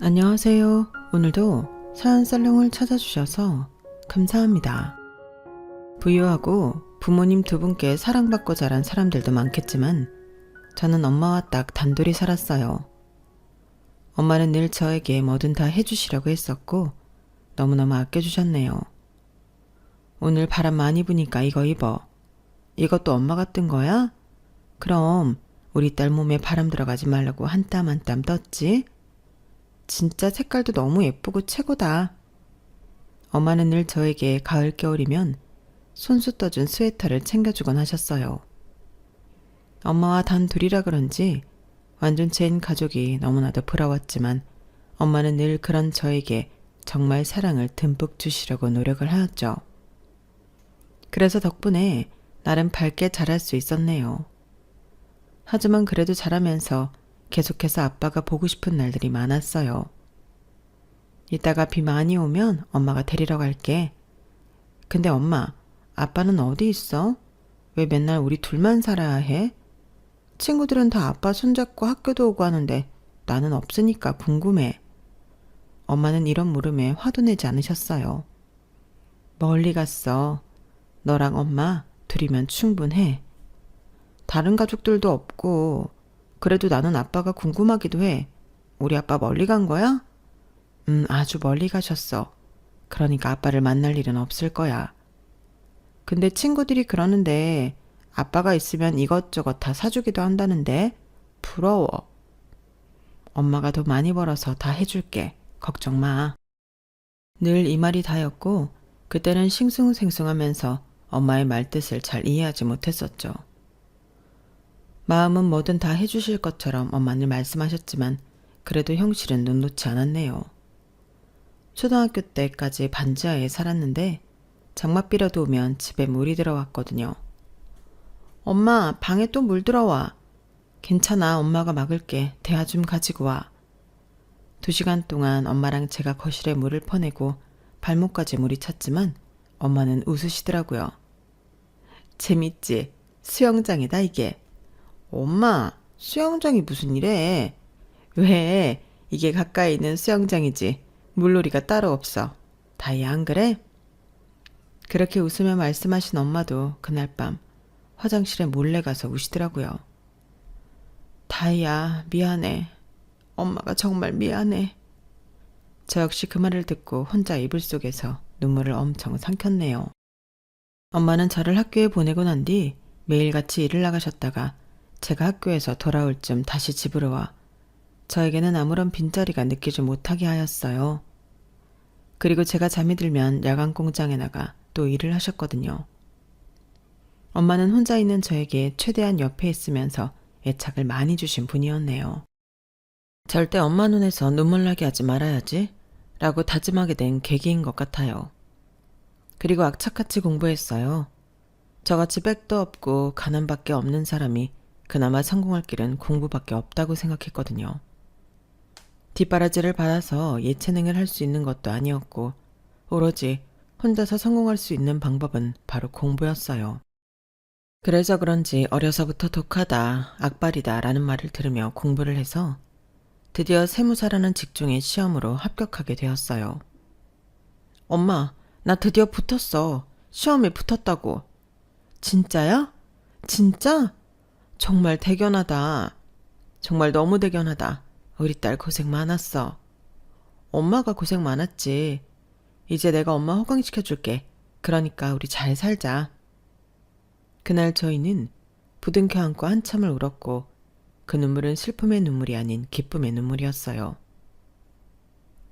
안녕하세요. 오늘도 사연살롱을 찾아주셔서 감사합니다. 부유하고 부모님 두 분께 사랑받고 자란 사람들도 많겠지만 저는 엄마와 딱 단둘이 살았어요. 엄마는 늘 저에게 뭐든 다 해주시려고 했었고 너무너무 아껴주셨네요. 오늘 바람 많이 부니까 이거 입어. 이것도 엄마가 뜬 거야? 그럼 우리 딸 몸에 바람 들어가지 말라고 한 땀 한 땀 떴지? 진짜 색깔도 너무 예쁘고 최고다. 엄마는 늘 저에게 가을 겨울이면 손수 떠준 스웨터를 챙겨주곤 하셨어요. 엄마와 단 둘이라 그런지 완전체인 가족이 너무나도 부러웠지만 엄마는 늘 그런 저에게 정말 사랑을 듬뿍 주시려고 노력을 하였죠. 그래서 덕분에 나름 밝게 자랄 수 있었네요. 하지만 그래도 자라면서 계속해서 아빠가 보고 싶은 날들이 많았어요. 이따가 비 많이 오면 엄마가 데리러 갈게. 근데 엄마, 아빠는 어디 있어? 왜 맨날 우리 둘만 살아야 해? 친구들은 다 아빠 손잡고 학교도 오고 하는데 나는 없으니까 궁금해. 엄마는 이런 물음에 화도 내지 않으셨어요. 멀리 갔어. 너랑 엄마 둘이면 충분해. 다른 가족들도 없고 그래도 나는 아빠가 궁금하기도 해. 우리 아빠 멀리 간 거야? 아주 멀리 가셨어. 그러니까 아빠를 만날 일은 없을 거야. 근데 친구들이 그러는데 아빠가 있으면 이것저것 다 사주기도 한다는데 부러워. 엄마가 더 많이 벌어서 다 해줄게. 걱정 마. 늘 이 말이 다였고 그때는 싱숭생숭하면서 엄마의 말뜻을 잘 이해하지 못했었죠. 마음은 뭐든 다 해주실 것처럼 엄마는 말씀하셨지만 그래도 형실은 눈 놓지 않았네요. 초등학교 때까지 반지하에 살았는데 장맛비라도 오면 집에 물이 들어왔거든요. 엄마, 방에 또 물 들어와. 괜찮아, 엄마가 막을게. 대야 좀 가지고 와. 2시간 동안 엄마랑 제가 거실에 물을 퍼내고 발목까지 물이 찼지만 엄마는 웃으시더라고요. 재밌지? 수영장이다 이게. 엄마, 수영장이 무슨 일해? 왜? 이게 가까이 있는 수영장이지. 물놀이가 따로 없어. 다이 안 그래? 그렇게 웃으며 말씀하신 엄마도 그날 밤 화장실에 몰래 가서 우시더라고요. 다이야, 미안해. 엄마가 정말 미안해. 저 역시 그 말을 듣고 혼자 이불 속에서 눈물을 엄청 삼켰네요. 엄마는 저를 학교에 보내고 난 뒤 매일같이 일을 나가셨다가 제가 학교에서 돌아올 쯤 다시 집으로 와 저에게는 아무런 빈자리가 느끼지 못하게 하였어요. 그리고 제가 잠이 들면 야간 공장에 나가 또 일을 하셨거든요. 엄마는 혼자 있는 저에게 최대한 옆에 있으면서 애착을 많이 주신 분이었네요. 절대 엄마 눈에서 눈물 나게 하지 말아야지 라고 다짐하게 된 계기인 것 같아요. 그리고 악착같이 공부했어요. 저같이 백도 없고 가난밖에 없는 사람이 그나마 성공할 길은 공부밖에 없다고 생각했거든요. 뒷바라지를 받아서 예체능을 할 수 있는 것도 아니었고 오로지 혼자서 성공할 수 있는 방법은 바로 공부였어요. 그래서 그런지 어려서부터 독하다, 악발이다 라는 말을 들으며 공부를 해서 드디어 세무사라는 직종의 시험으로 합격하게 되었어요. 엄마, 나 드디어 붙었어. 시험에 붙었다고. 진짜야? 진짜? 정말 대견하다. 정말 너무 대견하다. 우리 딸 고생 많았어. 엄마가 고생 많았지. 이제 내가 엄마 호강시켜줄게. 그러니까 우리 잘 살자. 그날 저희는 부둥켜 안고 한참을 울었고 그 눈물은 슬픔의 눈물이 아닌 기쁨의 눈물이었어요.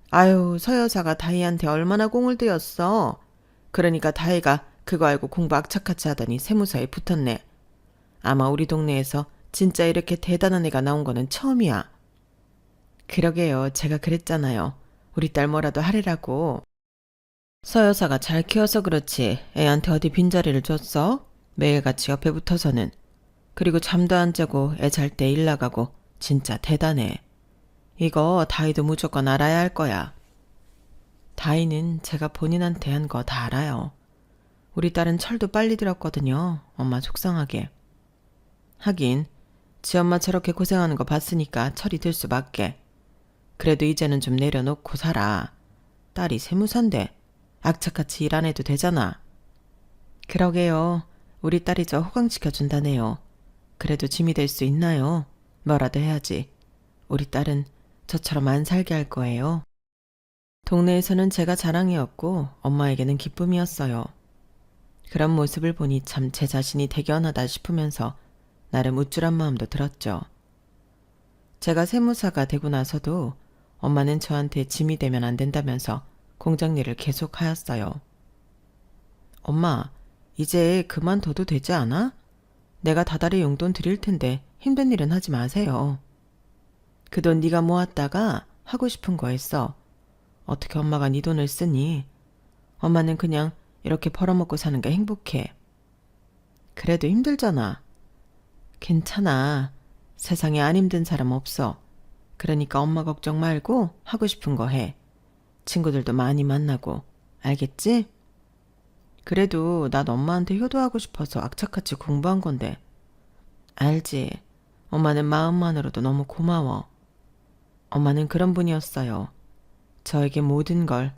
아유, 서 여사가 다희한테 얼마나 공을 들였어. 그러니까 다희가 그거 알고 공부 악착같이 하더니 세무사에 붙었네. 아마 우리 동네에서 진짜 이렇게 대단한 애가 나온 거는 처음이야. 그러게요. 제가 그랬잖아요. 우리 딸 뭐라도 하래라고. 서 여사가 잘 키워서 그렇지 애한테 어디 빈자리를 줬어? 매일같이 옆에 붙어서는. 그리고 잠도 안 자고 애 잘 때 일 나가고 진짜 대단해. 이거 다희도 무조건 알아야 할 거야. 다희는 제가 본인한테 한 거 다 알아요. 우리 딸은 철도 빨리 들었거든요. 엄마 속상하게. 하긴 지 엄마 저렇게 고생하는 거 봤으니까 철이 들 수밖에. 그래도 이제는 좀 내려놓고 살아. 딸이 세무사인데 악착같이 일 안 해도 되잖아. 그러게요. 우리 딸이 저 호강시켜준다네요. 그래도 짐이 될 수 있나요? 뭐라도 해야지. 우리 딸은 저처럼 안 살게 할 거예요. 동네에서는 제가 자랑이었고 엄마에게는 기쁨이었어요. 그런 모습을 보니 참 제 자신이 대견하다 싶으면서 나름 우쭐한 마음도 들었죠. 제가 세무사가 되고 나서도 엄마는 저한테 짐이 되면 안 된다면서 공장 일을 계속 하였어요. 엄마, 이제 그만둬도 되지 않아? 내가 다달이 용돈 드릴 텐데 힘든 일은 하지 마세요. 그 돈 네가 모았다가 하고 싶은 거 했어. 어떻게 엄마가 네 돈을 쓰니? 엄마는 그냥 이렇게 벌어먹고 사는 게 행복해. 그래도 힘들잖아. 괜찮아. 세상에 안 힘든 사람 없어. 그러니까 엄마 걱정 말고 하고 싶은 거 해. 친구들도 많이 만나고. 알겠지? 그래도 난 엄마한테 효도하고 싶어서 악착같이 공부한 건데. 알지. 엄마는 마음만으로도 너무 고마워. 엄마는 그런 분이었어요. 저에게 모든 걸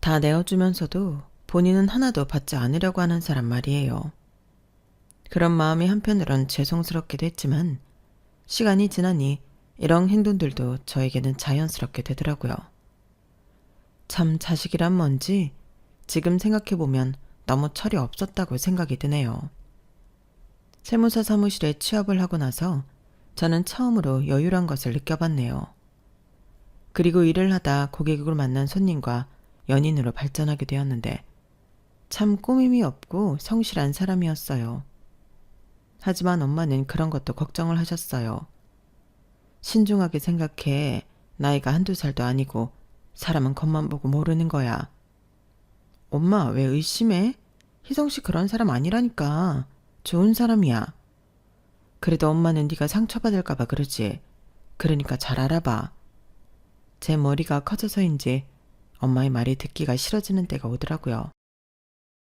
다 내어주면서도 본인은 하나도 받지 않으려고 하는 사람 말이에요. 그런 마음이 한편으론 죄송스럽기도 했지만 시간이 지나니 이런 행동들도 저에게는 자연스럽게 되더라고요. 참 자식이란 뭔지 지금 생각해보면 너무 철이 없었다고 생각이 드네요. 세무사 사무실에 취업을 하고 나서 저는 처음으로 여유란 것을 느껴봤네요. 그리고 일을 하다 고객을 만난 손님과 연인으로 발전하게 되었는데 참 꾸밈이 없고 성실한 사람이었어요. 하지만 엄마는 그런 것도 걱정을 하셨어요. 신중하게 생각해. 나이가 한두 살도 아니고 사람은 겉만 보고 모르는 거야. 엄마 왜 의심해? 희성씨 그런 사람 아니라니까. 좋은 사람이야. 그래도 엄마는 네가 상처받을까 봐 그러지. 그러니까 잘 알아봐. 제 머리가 커져서인지 엄마의 말이 듣기가 싫어지는 때가 오더라고요.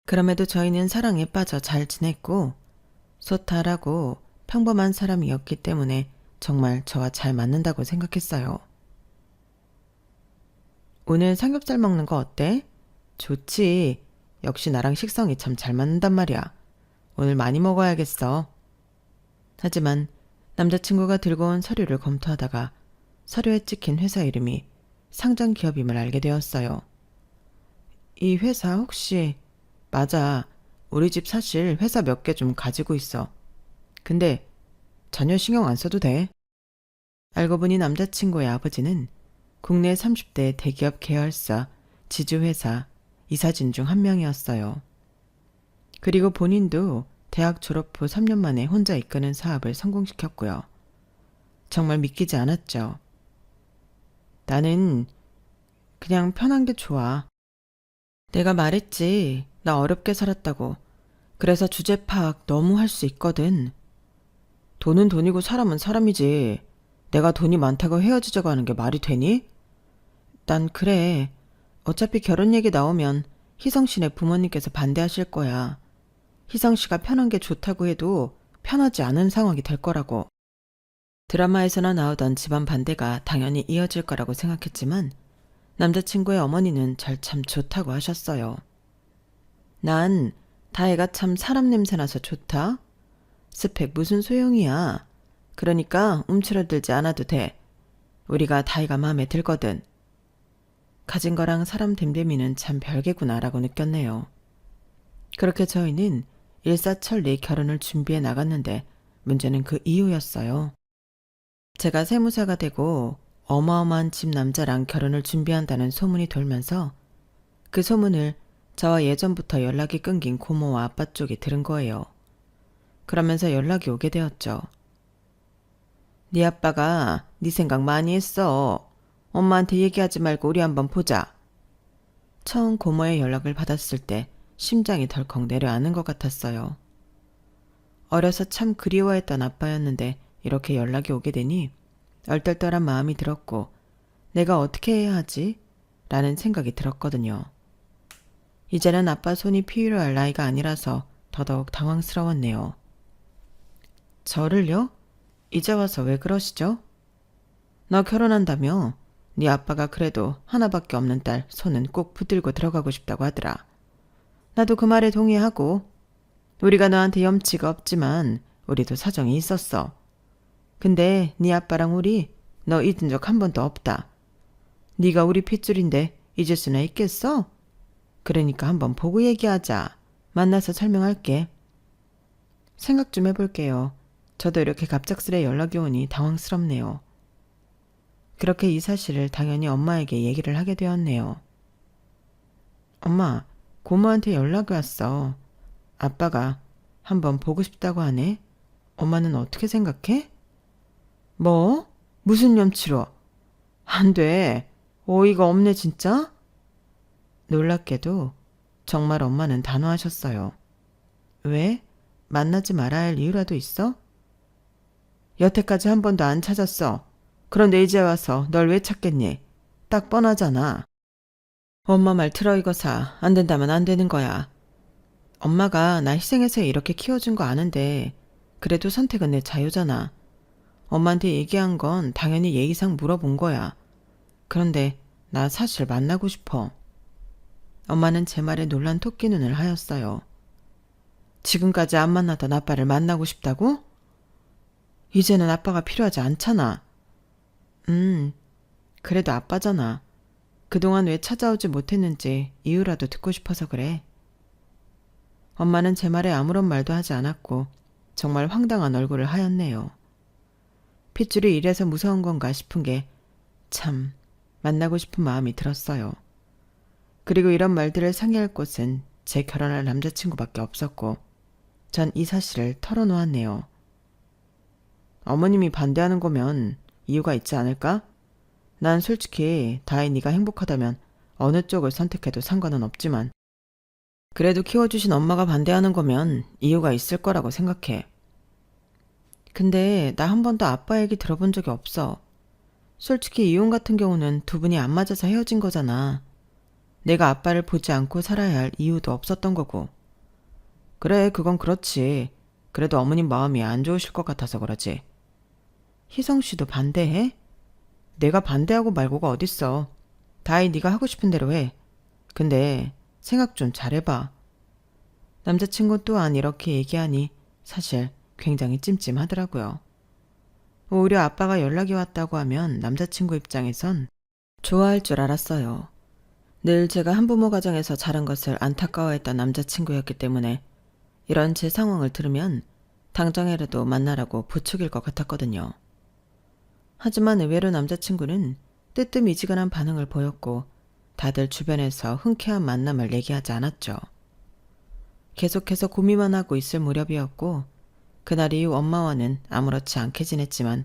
그럼에도 저희는 사랑에 빠져 잘 지냈고 소탈하고 평범한 사람이었기 때문에 정말 저와 잘 맞는다고 생각했어요. 오늘 삼겹살 먹는 거 어때? 좋지. 역시 나랑 식성이 참 잘 맞는단 말이야. 오늘 많이 먹어야겠어. 하지만 남자친구가 들고 온 서류를 검토하다가 서류에 찍힌 회사 이름이 상장 기업임을 알게 되었어요. 이 회사 혹시... 맞아. 우리 집 사실 회사 몇 개 좀 가지고 있어. 근데 전혀 신경 안 써도 돼. 알고 보니 남자친구의 아버지는 국내 30대 대기업 계열사, 지주회사, 이사진 중 한 명이었어요. 그리고 본인도 대학 졸업 후 3년 만에 혼자 이끄는 사업을 성공시켰고요. 정말 믿기지 않았죠. 나는 그냥 편한 게 좋아. 내가 말했지. 나 어렵게 살았다고. 그래서 주제 파악 너무 할 수 있거든. 돈은 돈이고 사람은 사람이지. 내가 돈이 많다고 헤어지자고 하는 게 말이 되니? 난 그래. 어차피 결혼 얘기 나오면 희성 씨네 부모님께서 반대하실 거야. 희성 씨가 편한 게 좋다고 해도 편하지 않은 상황이 될 거라고. 드라마에서나 나오던 집안 반대가 당연히 이어질 거라고 생각했지만 남자친구의 어머니는 절 참 좋다고 하셨어요. 난 다혜가 참 사람 냄새 나서 좋다. 스펙 무슨 소용이야. 그러니까 움츠러들지 않아도 돼. 우리가 다혜가 마음에 들거든. 가진 거랑 사람 됨됨이는 참 별개구나 라고 느꼈네요. 그렇게 저희는 일사천리 결혼을 준비해 나갔는데 문제는 그 이유였어요. 제가 세무사가 되고 어마어마한 집 남자랑 결혼을 준비한다는 소문이 돌면서 그 소문을 저와 예전부터 연락이 끊긴 고모와 아빠 쪽이 들은 거예요. 그러면서 연락이 오게 되었죠. 네 아빠가 네 생각 많이 했어. 엄마한테 얘기하지 말고 우리 한번 보자. 처음 고모의 연락을 받았을 때 심장이 덜컥 내려앉는 것 같았어요. 어려서 참 그리워했던 아빠였는데 이렇게 연락이 오게 되니 얼떨떨한 마음이 들었고 내가 어떻게 해야 하지? 라는 생각이 들었거든요. 이제는 아빠 손이 필요할 나이가 아니라서 더더욱 당황스러웠네요. 저를요? 이제 와서 왜 그러시죠? 너 결혼한다며? 네 아빠가 그래도 하나밖에 없는 딸 손은 꼭 붙들고 들어가고 싶다고 하더라. 나도 그 말에 동의하고 우리가 너한테 염치가 없지만 우리도 사정이 있었어. 근데 네 아빠랑 우리 너 잊은 적 한 번도 없다. 네가 우리 핏줄인데 잊을 수나 있겠어? 그러니까 한번 보고 얘기하자. 만나서 설명할게. 생각 좀 해볼게요. 저도 이렇게 갑작스레 연락이 오니 당황스럽네요. 그렇게 이 사실을 당연히 엄마에게 얘기를 하게 되었네요. 엄마, 고모한테 연락이 왔어. 아빠가 한번 보고 싶다고 하네. 엄마는 어떻게 생각해? 뭐? 무슨 염치로? 안 돼. 어이가 없네 진짜? 놀랍게도 정말 엄마는 단호하셨어요. 왜? 만나지 말아야 할 이유라도 있어? 여태까지 한 번도 안 찾았어. 그런데 이제 와서 널 왜 찾겠니? 딱 뻔하잖아. 엄마 말 들어 이거사. 안 된다면 안 되는 거야. 엄마가 나 희생해서 이렇게 키워준 거 아는데 그래도 선택은 내 자유잖아. 엄마한테 얘기한 건 당연히 예의상 물어본 거야. 그런데 나 사실 만나고 싶어. 엄마는 제 말에 놀란 토끼 눈을 하였어요. 지금까지 안 만나던 아빠를 만나고 싶다고? 이제는 아빠가 필요하지 않잖아. 그래도 아빠잖아. 그동안 왜 찾아오지 못했는지 이유라도 듣고 싶어서 그래. 엄마는 제 말에 아무런 말도 하지 않았고 정말 황당한 얼굴을 하였네요. 핏줄이 이래서 무서운 건가 싶은 게 참 만나고 싶은 마음이 들었어요. 그리고 이런 말들을 상의할 곳은 제 결혼할 남자친구밖에 없었고 전 이 사실을 털어놓았네요. 어머님이 반대하는 거면 이유가 있지 않을까? 난 솔직히 다혜 네가 행복하다면 어느 쪽을 선택해도 상관은 없지만 그래도 키워주신 엄마가 반대하는 거면 이유가 있을 거라고 생각해. 근데 나 한 번도 아빠 얘기 들어본 적이 없어. 솔직히 이혼 같은 경우는 두 분이 안 맞아서 헤어진 거잖아. 내가 아빠를 보지 않고 살아야 할 이유도 없었던 거고. 그래, 그건 그렇지. 그래도 어머님 마음이 안 좋으실 것 같아서 그러지. 희성 씨도 반대해? 내가 반대하고 말고가 어딨어. 다이 네가 하고 싶은 대로 해. 근데 생각 좀 잘해봐. 남자친구 또한 이렇게 얘기하니 사실 굉장히 찜찜하더라고요. 오히려 아빠가 연락이 왔다고 하면 남자친구 입장에선 좋아할 줄 알았어요. 늘 제가 한부모 가정에서 자란 것을 안타까워했던 남자친구였기 때문에 이런 제 상황을 들으면 당장이라도 만나라고 부추길 것 같았거든요. 하지만 의외로 남자친구는 뜨뜻미지근한 반응을 보였고 다들 주변에서 흔쾌한 만남을 얘기하지 않았죠. 계속해서 고민만 하고 있을 무렵이었고 그날 이후 엄마와는 아무렇지 않게 지냈지만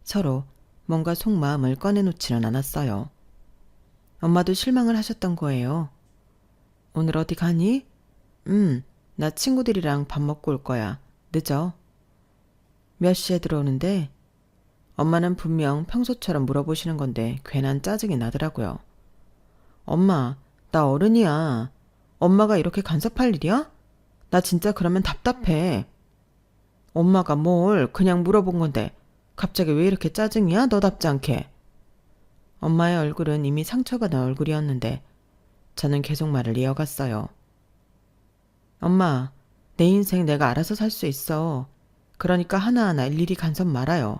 서로 뭔가 속마음을 꺼내놓지는 않았어요. 엄마도 실망을 하셨던 거예요. 오늘 어디 가니? 나 친구들이랑 밥 먹고 올 거야. 늦어. 몇 시에 들어오는데? 엄마는 분명 평소처럼 물어보시는 건데 괜한 짜증이 나더라고요. 엄마, 나 어른이야. 엄마가 이렇게 간섭할 일이야? 나 진짜 그러면 답답해. 엄마가 뭘 그냥 물어본 건데 갑자기 왜 이렇게 짜증이야? 너답지 않게. 엄마의 얼굴은 이미 상처받은 얼굴이었는데 저는 계속 말을 이어갔어요. 엄마, 내 인생 내가 알아서 살 수 있어. 그러니까 하나하나 일일이 간섭 말아요.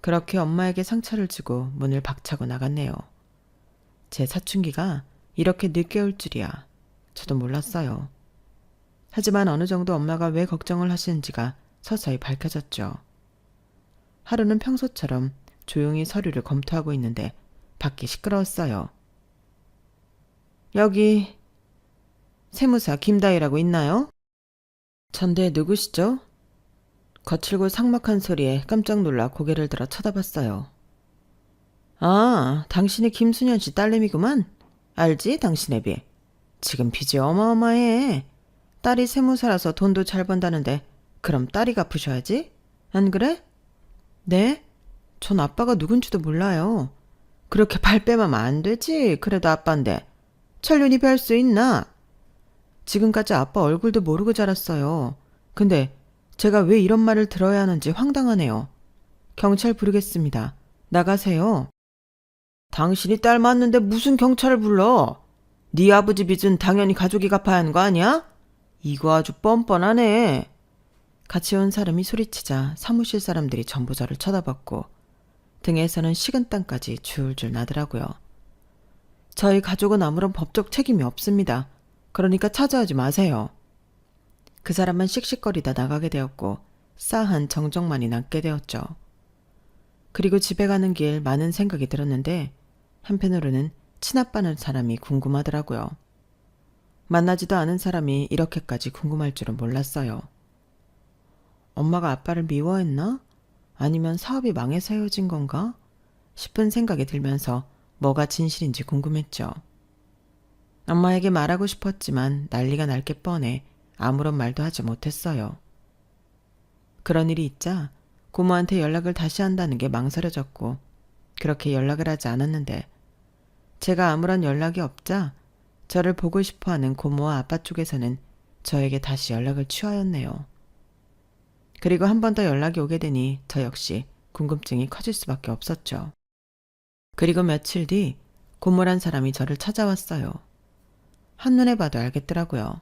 그렇게 엄마에게 상처를 주고 문을 박차고 나갔네요. 제 사춘기가 이렇게 늦게 올 줄이야. 저도 몰랐어요. 하지만 어느 정도 엄마가 왜 걱정을 하시는지가 서서히 밝혀졌죠. 하루는 평소처럼 조용히 서류를 검토하고 있는데 밖이 시끄러웠어요. 여기 세무사 김다희라고 있나요? 전대 누구시죠? 거칠고 삭막한 소리에 깜짝 놀라 고개를 들어 쳐다봤어요. 아, 당신이 김순현 씨 딸내미구만. 알지, 당신 애비. 지금 빚이 어마어마해. 딸이 세무사라서 돈도 잘 번다는데 그럼 딸이 갚으셔야지. 안 그래? 네? 전 아빠가 누군지도 몰라요. 그렇게 발 빼면 안 되지. 그래도 아빠인데. 천륜이 별 수 있나? 지금까지 아빠 얼굴도 모르고 자랐어요. 근데 제가 왜 이런 말을 들어야 하는지 황당하네요. 경찰 부르겠습니다. 나가세요. 당신이 딸 맞는데 무슨 경찰을 불러? 네 아버지 빚은 당연히 가족이 갚아야 하는 거 아니야? 이거 아주 뻔뻔하네. 같이 온 사람이 소리치자 사무실 사람들이 전부 저를 쳐다봤고 등에서는 식은땀까지 줄줄 나더라고요. 저희 가족은 아무런 법적 책임이 없습니다. 그러니까 찾아오지 마세요. 그 사람만 씩씩거리다 나가게 되었고 싸한 정적만이 남게 되었죠. 그리고 집에 가는 길 많은 생각이 들었는데 한편으로는 친아빠는 사람이 궁금하더라고요. 만나지도 않은 사람이 이렇게까지 궁금할 줄은 몰랐어요. 엄마가 아빠를 미워했나? 아니면 사업이 망해서 헤어진 건가? 싶은 생각이 들면서 뭐가 진실인지 궁금했죠. 엄마에게 말하고 싶었지만 난리가 날 게 뻔해 아무런 말도 하지 못했어요. 그런 일이 있자 고모한테 연락을 다시 한다는 게 망설여졌고 그렇게 연락을 하지 않았는데 제가 아무런 연락이 없자 저를 보고 싶어하는 고모와 아빠 쪽에서는 저에게 다시 연락을 취하였네요. 그리고 한 번 더 연락이 오게 되니 저 역시 궁금증이 커질 수밖에 없었죠. 그리고 며칠 뒤 고모란 사람이 저를 찾아왔어요. 한눈에 봐도 알겠더라고요.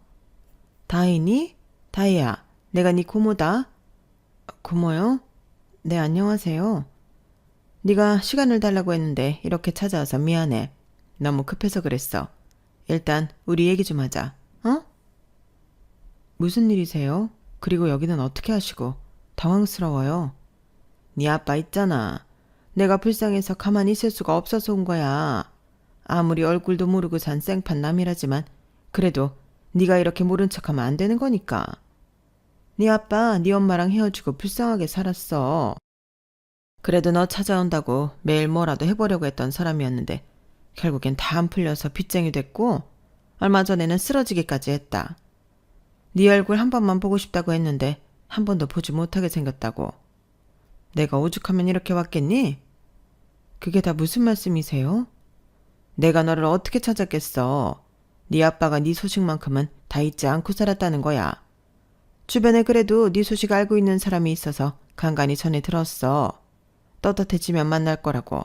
다희니? 다희야, 내가 네 고모다. 고모요? 네, 안녕하세요. 네가 시간을 달라고 했는데 이렇게 찾아와서 미안해. 너무 급해서 그랬어. 일단 우리 얘기 좀 하자. 어? 무슨 일이세요? 그리고 여기는 어떻게 하시고? 당황스러워요. 네 아빠 있잖아. 내가 불쌍해서 가만히 있을 수가 없어서 온 거야. 아무리 얼굴도 모르고 산 생판 남이라지만 그래도 네가 이렇게 모른 척하면 안 되는 거니까. 네 아빠 네 엄마랑 헤어지고 불쌍하게 살았어. 그래도 너 찾아온다고 매일 뭐라도 해보려고 했던 사람이었는데 결국엔 다 안 풀려서 빚쟁이 됐고 얼마 전에는 쓰러지기까지 했다. 네 얼굴 한 번만 보고 싶다고 했는데 한 번도 보지 못하게 생겼다고. 내가 오죽하면 이렇게 왔겠니? 그게 다 무슨 말씀이세요? 내가 너를 어떻게 찾았겠어. 네 아빠가 네 소식만큼은 다 잊지 않고 살았다는 거야. 주변에 그래도 네 소식 알고 있는 사람이 있어서 간간히 전해 들었어. 떳떳해지면 만날 거라고.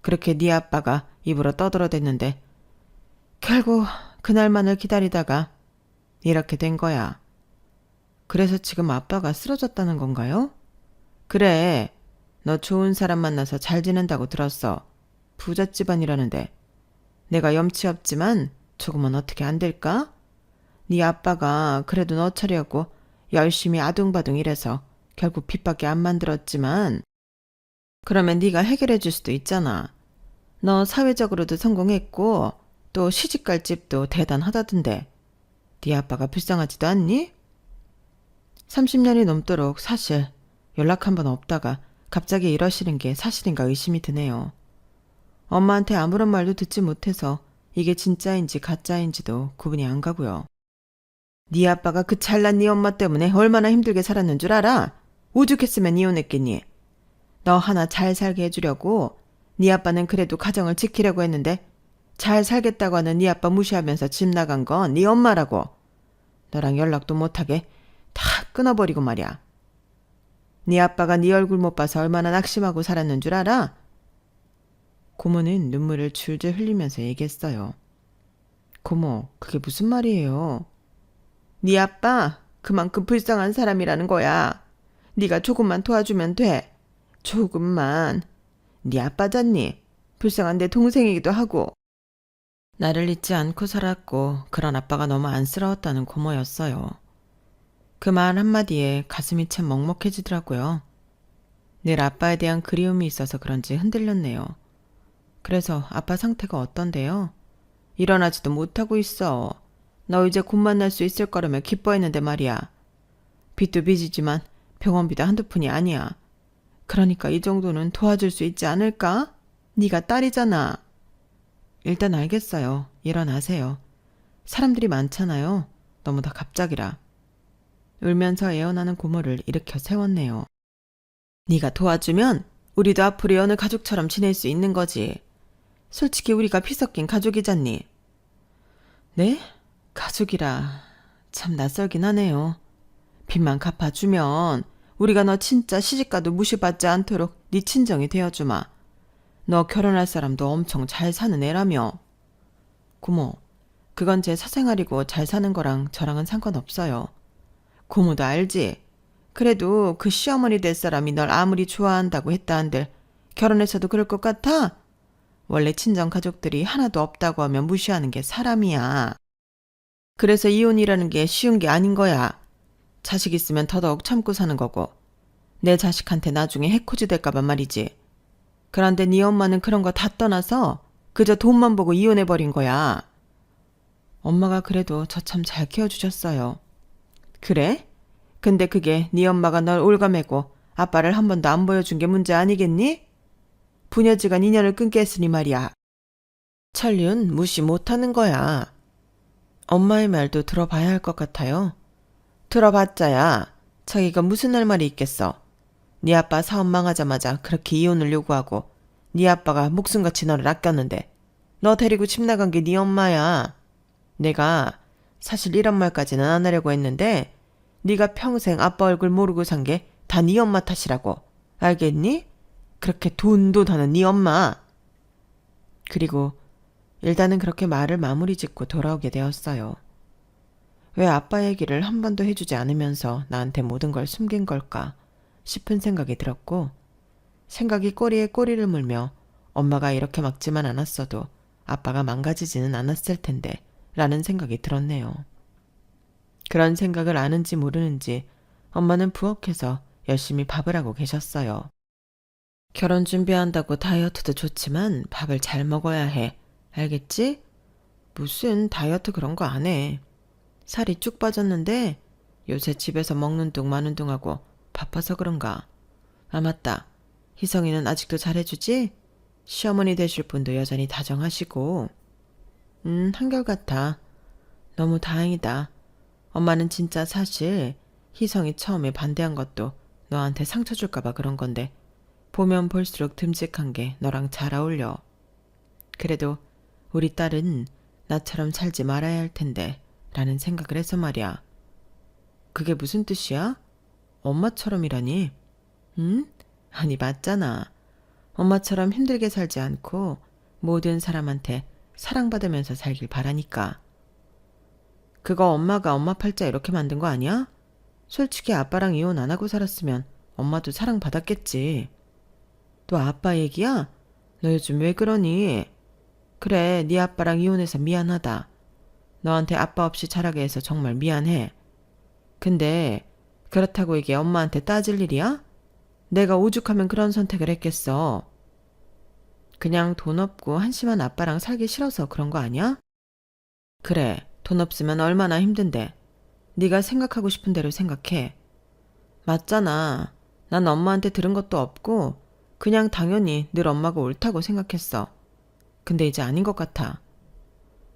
그렇게 네 아빠가 입으로 떠들어댔는데 결국 그날만을 기다리다가 이렇게 된 거야. 그래서 지금 아빠가 쓰러졌다는 건가요? 그래. 너 좋은 사람 만나서 잘 지낸다고 들었어. 부잣 집안이라는데. 내가 염치 없지만 조금은 어떻게 안 될까? 네 아빠가 그래도 너 차려고 열심히 아둥바둥 일해서 결국 빚밖에 안 만들었지만 그러면 네가 해결해 줄 수도 있잖아. 너 사회적으로도 성공했고 또 시집갈 집도 대단하다던데. 네 아빠가 불쌍하지도 않니? 30년이 넘도록 사실 연락 한 번 없다가 갑자기 이러시는 게 사실인가 의심이 드네요. 엄마한테 아무런 말도 듣지 못해서 이게 진짜인지 가짜인지도 구분이 안 가고요. 네 아빠가 그 잘난 네 엄마 때문에 얼마나 힘들게 살았는 줄 알아? 오죽했으면 이혼했겠니? 너 하나 잘 살게 해주려고 네 아빠는 그래도 가정을 지키려고 했는데 잘 살겠다고 하는 네 아빠 무시하면서 집 나간 건 네 엄마라고. 너랑 연락도 못하게 다 끊어버리고 말이야. 네 아빠가 네 얼굴 못 봐서 얼마나 낙심하고 살았는 줄 알아? 고모는 눈물을 줄줄 흘리면서 얘기했어요. 고모, 그게 무슨 말이에요? 네 아빠 그만큼 불쌍한 사람이라는 거야. 네가 조금만 도와주면 돼. 조금만. 네 아빠잖니. 불쌍한 내 동생이기도 하고. 나를 잊지 않고 살았고 그런 아빠가 너무 안쓰러웠다는 고모였어요. 그 말 한마디에 가슴이 참 먹먹해지더라고요. 늘 아빠에 대한 그리움이 있어서 그런지 흔들렸네요. 그래서 아빠 상태가 어떤데요? 일어나지도 못하고 있어. 너 이제 곧 만날 수 있을 거라며 기뻐했는데 말이야. 빚도 빚이지만 병원비도 한두 푼이 아니야. 그러니까 이 정도는 도와줄 수 있지 않을까? 네가 딸이잖아. 일단 알겠어요. 일어나세요. 사람들이 많잖아요. 너무 다 갑작이라. 울면서 애원하는 고모를 일으켜 세웠네요. 네가 도와주면 우리도 앞으로 여느 가족처럼 지낼 수 있는 거지. 솔직히 우리가 피 섞인 가족이잖니. 네? 가족이라 참 낯설긴 하네요. 빚만 갚아주면 우리가 너 진짜 시집가도 무시받지 않도록 네 친정이 되어주마. 너 결혼할 사람도 엄청 잘 사는 애라며. 고모, 그건 제 사생활이고 잘 사는 거랑 저랑은 상관없어요. 고모도 알지? 그래도 그 시어머니 될 사람이 널 아무리 좋아한다고 했다 한들 결혼해서도 그럴 것 같아? 원래 친정 가족들이 하나도 없다고 하면 무시하는 게 사람이야. 그래서 이혼이라는 게 쉬운 게 아닌 거야. 자식 있으면 더더욱 참고 사는 거고. 내 자식한테 나중에 해코지 될까봐 말이지. 그런데 네 엄마는 그런 거 다 떠나서 그저 돈만 보고 이혼해버린 거야. 엄마가 그래도 저 참 잘 키워주셨어요. 그래? 근데 그게 네 엄마가 널 올가매고 아빠를 한 번도 안 보여준 게 문제 아니겠니? 부녀지간 인연을 끊게 했으니 말이야. 천리은 무시 못하는 거야. 엄마의 말도 들어봐야 할 것 같아요. 들어봤자야. 자기가 무슨 할 말이 있겠어. 네 아빠 사업 망하자마자 그렇게 이혼을 요구하고 네 아빠가 목숨같이 너를 아꼈는데 너 데리고 집 나간 게 네 엄마야. 내가 사실 이런 말까지는 안 하려고 했는데 네가 평생 아빠 얼굴 모르고 산 게 다 네 엄마 탓이라고. 알겠니? 그렇게 돈도 더는 네 엄마. 그리고 일단은 그렇게 말을 마무리 짓고 돌아오게 되었어요. 왜 아빠 얘기를 한 번도 해주지 않으면서 나한테 모든 걸 숨긴 걸까 싶은 생각이 들었고, 생각이 꼬리에 꼬리를 물며 엄마가 이렇게 막지만 않았어도 아빠가 망가지지는 않았을 텐데 라는 생각이 들었네요. 그런 생각을 아는지 모르는지 엄마는 부엌에서 열심히 밥을 하고 계셨어요. 결혼 준비한다고 다이어트도 좋지만 밥을 잘 먹어야 해. 알겠지? 무슨 다이어트 그런 거 안 해. 살이 쭉 빠졌는데 요새 집에서 먹는 둥 마는 둥 하고 바빠서 그런가. 아 맞다. 희성이는 아직도 잘해주지? 시어머니 되실 분도 여전히 다정하시고. 한결같아. 너무 다행이다. 엄마는 진짜 사실 희성이 처음에 반대한 것도 너한테 상처 줄까봐 그런 건데 보면 볼수록 듬직한 게 너랑 잘 어울려. 그래도 우리 딸은 나처럼 살지 말아야 할 텐데 라는 생각을 해서 말이야. 그게 무슨 뜻이야? 엄마처럼이라니? 응? 아니 맞잖아. 엄마처럼 힘들게 살지 않고 모든 사람한테 사랑받으면서 살길 바라니까. 그거 엄마가 엄마 팔자 이렇게 만든 거 아니야? 솔직히 아빠랑 이혼 안 하고 살았으면 엄마도 사랑받았겠지. 또 아빠 얘기야? 너 요즘 왜 그러니? 그래, 네 아빠랑 이혼해서 미안하다. 너한테 아빠 없이 자라게 해서 정말 미안해. 근데 그렇다고 이게 엄마한테 따질 일이야? 내가 오죽하면 그런 선택을 했겠어. 그냥 돈 없고 한심한 아빠랑 살기 싫어서 그런 거 아니야? 그래, 돈 없으면 얼마나 힘든데. 네가 생각하고 싶은 대로 생각해. 맞잖아. 난 엄마한테 들은 것도 없고 그냥 당연히 늘 엄마가 옳다고 생각했어. 근데 이제 아닌 것 같아.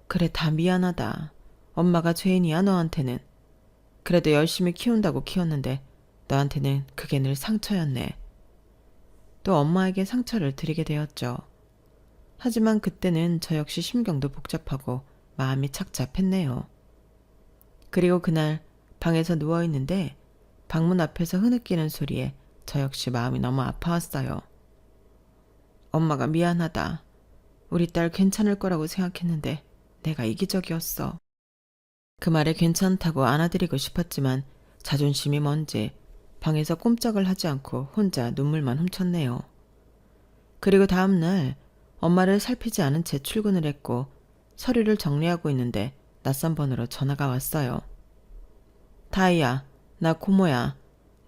그래, 다 미안하다. 엄마가 죄인이야, 너한테는. 그래도 열심히 키운다고 키웠는데 너한테는 그게 늘 상처였네. 또 엄마에게 상처를 드리게 되었죠. 하지만 그때는 저 역시 심경도 복잡하고 마음이 착잡했네요. 그리고 그날 방에서 누워있는데 방문 앞에서 흐느끼는 소리에 저 역시 마음이 너무 아파왔어요. 엄마가 미안하다. 우리 딸 괜찮을 거라고 생각했는데 내가 이기적이었어. 그 말에 괜찮다고 안아드리고 싶었지만 자존심이 뭔지 방에서 꼼짝을 하지 않고 혼자 눈물만 훔쳤네요. 그리고 다음날 엄마를 살피지 않은 채 출근을 했고 서류를 정리하고 있는데 낯선 번호로 전화가 왔어요. 다희야, 나 고모야.